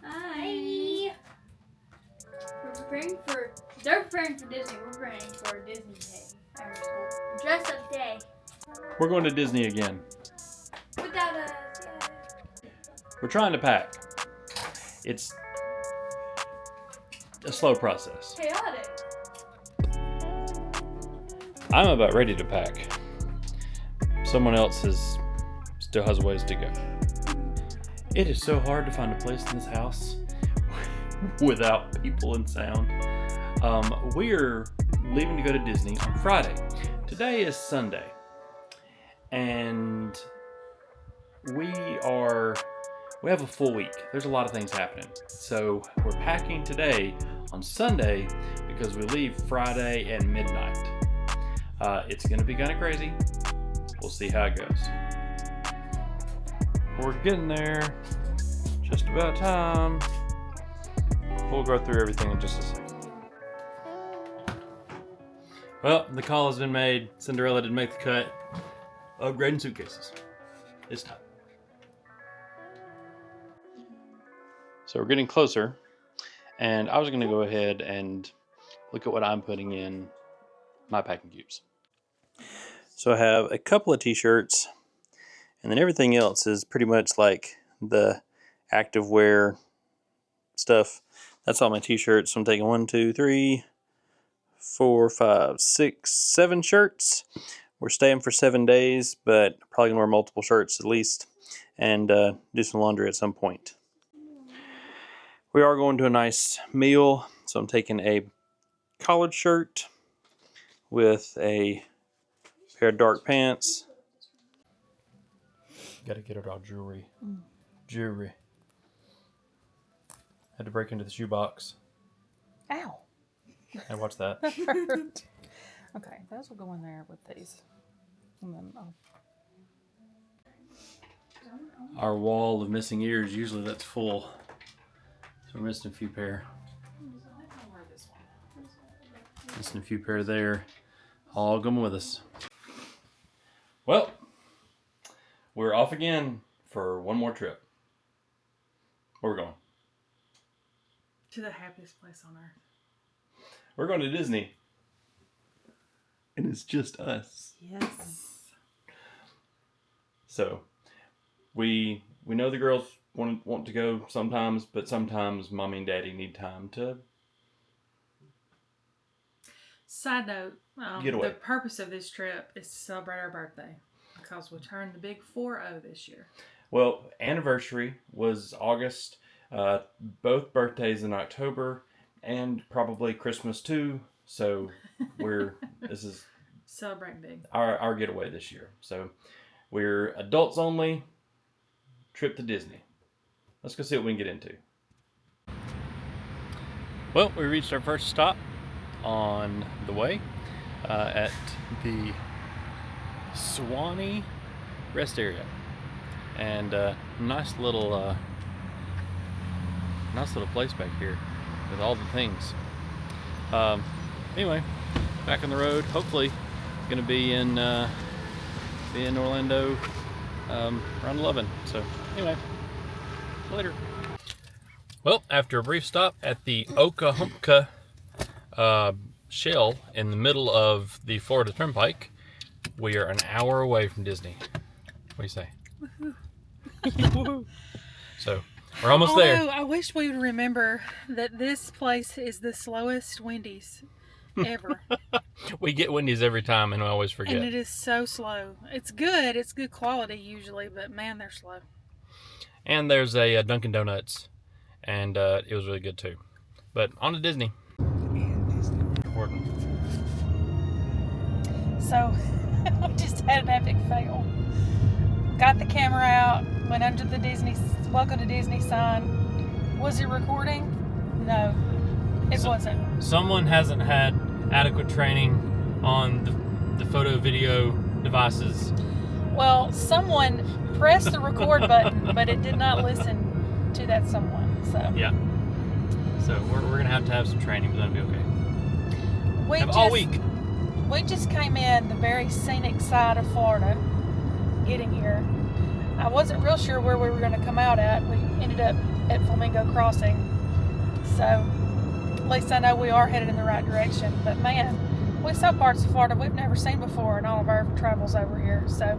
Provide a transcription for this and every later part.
Hi. They're preparing for Disney. We're preparing for Disney Day after school. Dress up day. We're going to Disney again. Without us, yeah. We're trying to pack. It's a slow process. Chaotic. I'm about ready to pack. Someone else still has a ways to go. It is so hard to find a place in this house without people and sound. We're leaving to go to Disney on Friday. Today is Sunday. And we have a full week. There's a lot of things happening. So we're packing today on Sunday because we leave Friday at midnight. It's gonna be kind of crazy. We'll see how it goes. We're getting there. Just about time. We'll go through everything in just a second. Well, the call has been made. Cinderella didn't make the cut. Upgrading suitcases. It's time. So we're getting closer, and I was going to go ahead and look at what I'm putting in my packing cubes. So I have a couple of t-shirts, and then everything else is pretty much like the active wear stuff. That's all my t-shirts. So I'm taking 1, 2, 3, 4, 5, 6, 7 shirts. We're staying for 7 days, but probably gonna wear multiple shirts at least, and do some laundry at some point. We are going to a nice meal, so I'm taking a collared shirt with a pair of dark pants. Gotta get it all jewelry. Jewelry. Had to break into the shoebox. Ow. And watch that. That hurt. Okay, those will go in there with these. And then Our wall of missing ears, usually that's full. So we're missing a few pair. Missing a few pair there. All coming with us. Well, we're off again for one more trip. Where are we going? to the happiest place on earth. We're going to Disney. And it's just us. Yes. So, we know the girls want to go sometimes, but sometimes mommy and daddy need time to Side note, get away. The purpose of this trip is to celebrate our birthday because we turned the big 4-0 this year. Well, anniversary was August, both birthdays in October, and probably Christmas too. So this is Celebrate big. our getaway this year. So we're adults only, trip to Disney. Let's go see what we can get into. Well, we reached our first stop on the way at the Swanee rest area, and nice little place back here with all the things. Anyway, back on the road. Hopefully, gonna be in Orlando around 11. So anyway, later. Well, after a brief stop at the Okahumpka Shell in the middle of the Florida Turnpike, we are an hour away from Disney. What do you say? Woohoo. So we're almost there. I wish we would remember that this place is the slowest Wendy's ever. We get Wendy's every time and we always forget. And it is so slow. It's good. It's good quality usually, but man, they're slow. And there's a Dunkin' Donuts, and it was really good too. But on to Disney. So we just had an epic fail. Got the camera out, went under the Disney Welcome to Disney sign. Was it recording? No, it wasn't. Someone hasn't had adequate training on the photo video devices. Well, someone pressed the record button, but it did not listen to that someone. So yeah. So we're gonna have some training, but that'll be okay. All week. We just came in the very scenic side of Florida. Getting here, I wasn't real sure where we were going to come out at. We ended up at Flamingo Crossing. So at least I know we are headed in the right direction. But man, we saw parts of Florida we've never seen before in all of our travels over here. So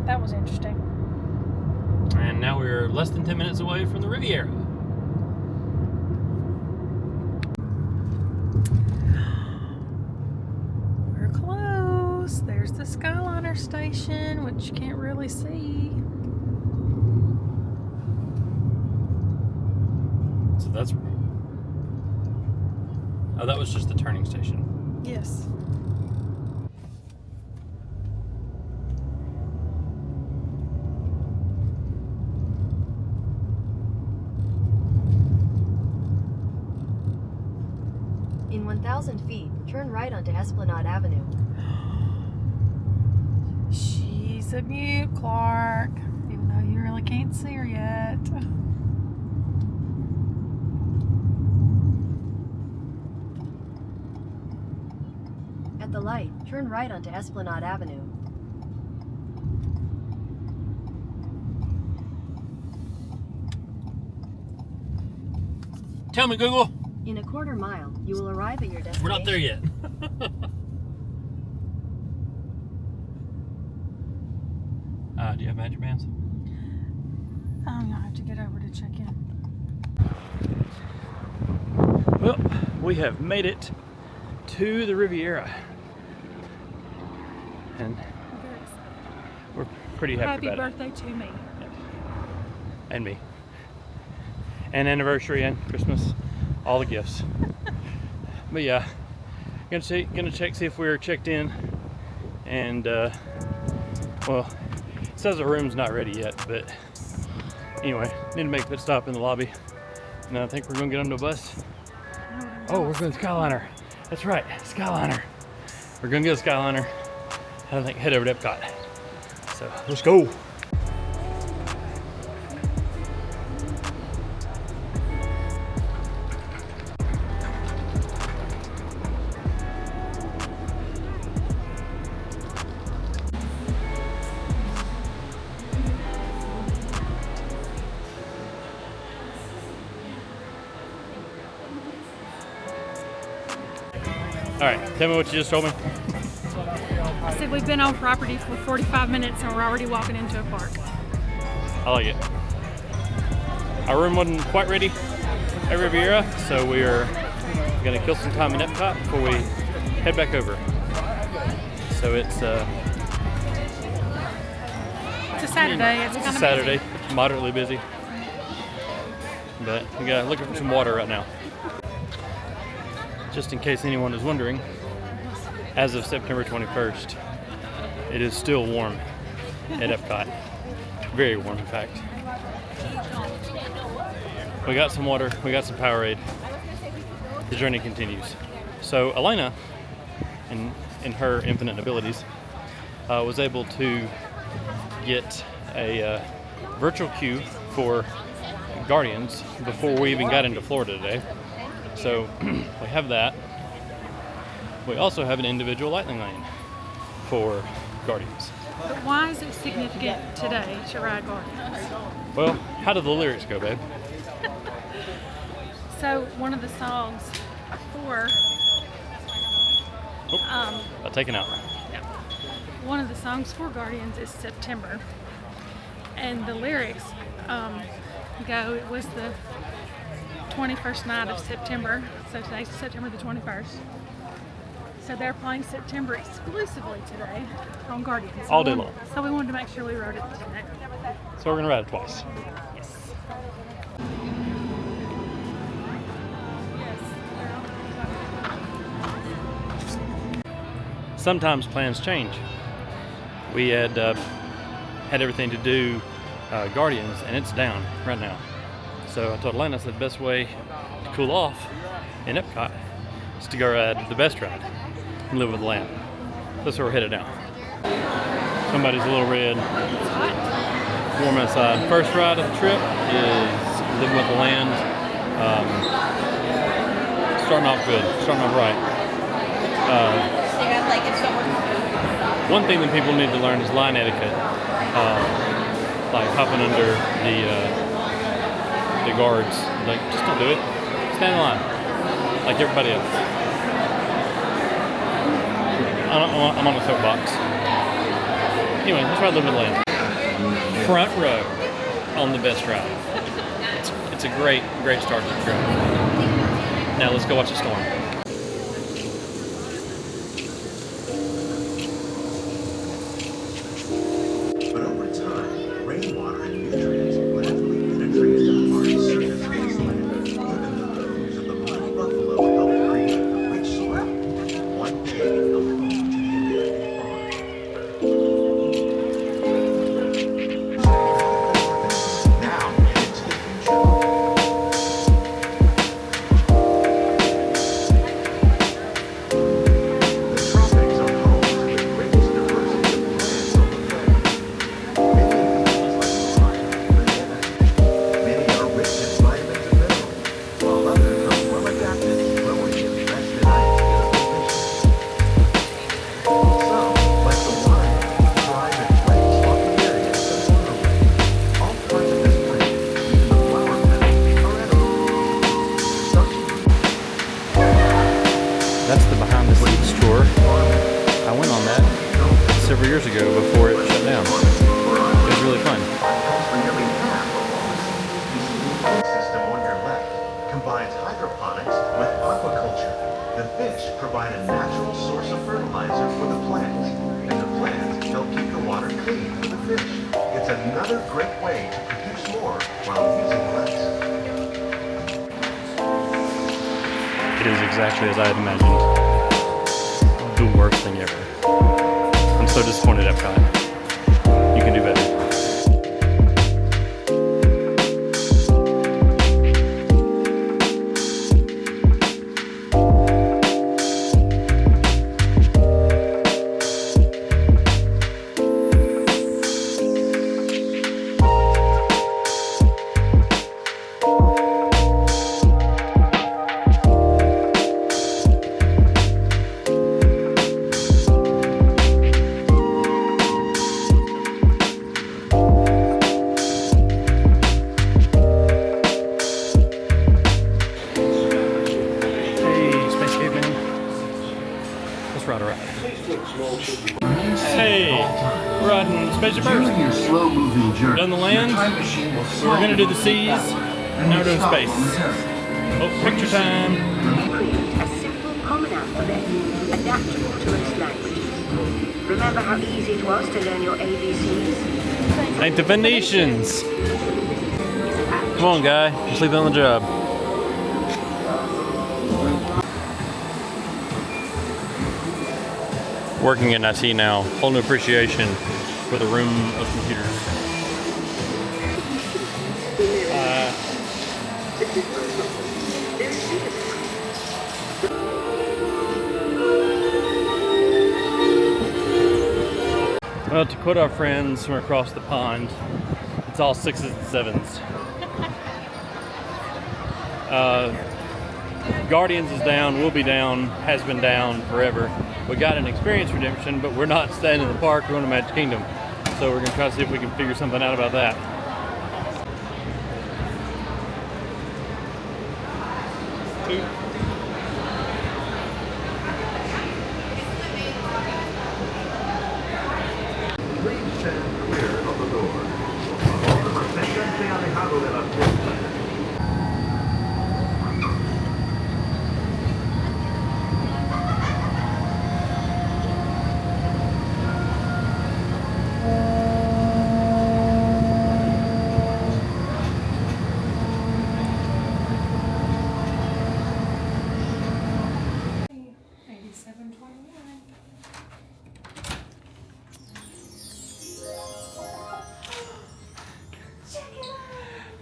that was interesting. And now we're less than 10 minutes away from the Riviera. We're close. There's the Skyliner station, which you can't really see. So that's... Oh, that was just the turning station. Yes. In 1,000 feet, turn right onto Esplanade Avenue. She's a beaut, Clark. Even though you really can't see her yet. At the light, turn right onto Esplanade Avenue. Tell me, Google. In a quarter mile, you will arrive at your destination. We're not there yet. Do you have magic bands? I'm gonna have to get over to check in. Well, we have made it to the Riviera. And we're pretty happy about Happy birthday to me. it. And me. And anniversary and Christmas. All the gifts. But yeah, gonna check, see if we're checked in. And well, it says the room's not ready yet, but anyway, need to make a pit stop in the lobby. And I think we're gonna get on the bus. Oh, we're going to Skyliner. That's right, Skyliner. We're gonna get a Skyliner. I think head over to Epcot. So let's go. All right, tell me what you just told me. I said we've been on property for 45 minutes and we're already walking into a park. I like it. Our room wasn't quite ready at Riviera, so we are gonna kill some time in Epcot before we head back over. So it's a Saturday. It's kind of Saturday, busy. moderately busy. But we got looking for some water right now. Just in case anyone is wondering, as of September 21st, it is still warm at Epcot. Very warm, in fact. We got some water, we got some Powerade. The journey continues. So Elena, in her infinite abilities, was able to get a virtual queue for Guardians before we even got into Florida today. So we have that. We also have an individual lightning lane for Guardians. But why is it significant today to ride Guardians? Well, how do the lyrics go, babe? So one of the songs for Got taken out. one of the songs for Guardians is September, and the lyrics go, it was the 21st night of September, so today's September the 21st. So they're playing September exclusively today on Guardians. All day long. So we wanted to make sure we wrote it today. So we're gonna ride it twice. Yes. Sometimes plans change. We had everything to do Guardians, and it's down right now. So I told Elena, I said the best way to cool off in Epcot is to go ride the best ride and live with the land. That's where we're headed now. Somebody's a little red. Warm outside. First ride of the trip is living with the land. Starting off good, starting off right. One thing that people need to learn is line etiquette. like hopping under the guards. Like, just don't do it. Stand in line, like everybody else. I'm on a soapbox. Anyway, that's why I live in Atlanta. Front row on the best ride. It's a great start to the trip. Now let's go watch the storm. But over time, rainwater and nutrients gradually penetrate the hard surface of the land. Even the hooves of the mighty buffalo helped create the rich soil. One day, a home to the American farm. Now, into the future. The tropics are home to the greatest diversity of plants on the planet. Many of these, like lime, bananas, many are rich in vitamins and minerals, while others are well adapted to growing in less than ideal conditions. Some, like the wine, thrive in wet, swampy areas and waterways. All parts of this plant, even the flower petals, are edible. That's the behind the scenes tour. I went on that several years ago before it shut down. It was really fun. For nearly half of all the seeds. The system on your left combines hydroponics with aquaculture. The fish provide a natural source of fertilizer for the plants, and the plants help keep the water clean for the fish. It's another great way to produce more while using less. It is exactly as I had imagined. The worst thing ever. I'm so disappointed, Epcot. You can do better. Hey, we're riding Spaceship Earth. We've done the land, we were going to do the seas, now we're doing space. Oh, picture time. Create a simple common alphabet, adaptable to most languages. Remember how easy it was to learn your ABCs? Thank the Venetians. Come on, guy, just leave it on the job. Working in IT now, whole new appreciation for the room of computers. Well, to quote our friends from across the pond, it's all 6s and 7s. Guardians is down, will be down, has been down forever. We got an experience redemption, but we're not staying in the park, we're going to Magic Kingdom. So we're going to try to see if we can figure something out about that. Please stand clear of the door. Por favor, manténganse alejado de las puertas.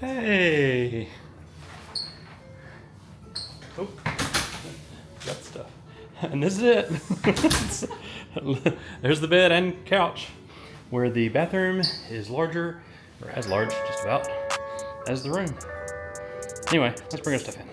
Hey! Oh, got stuff. And this is it. There's the bed and couch, where the bathroom is larger, or as large, just about, as the room. Anyway, let's bring our stuff in.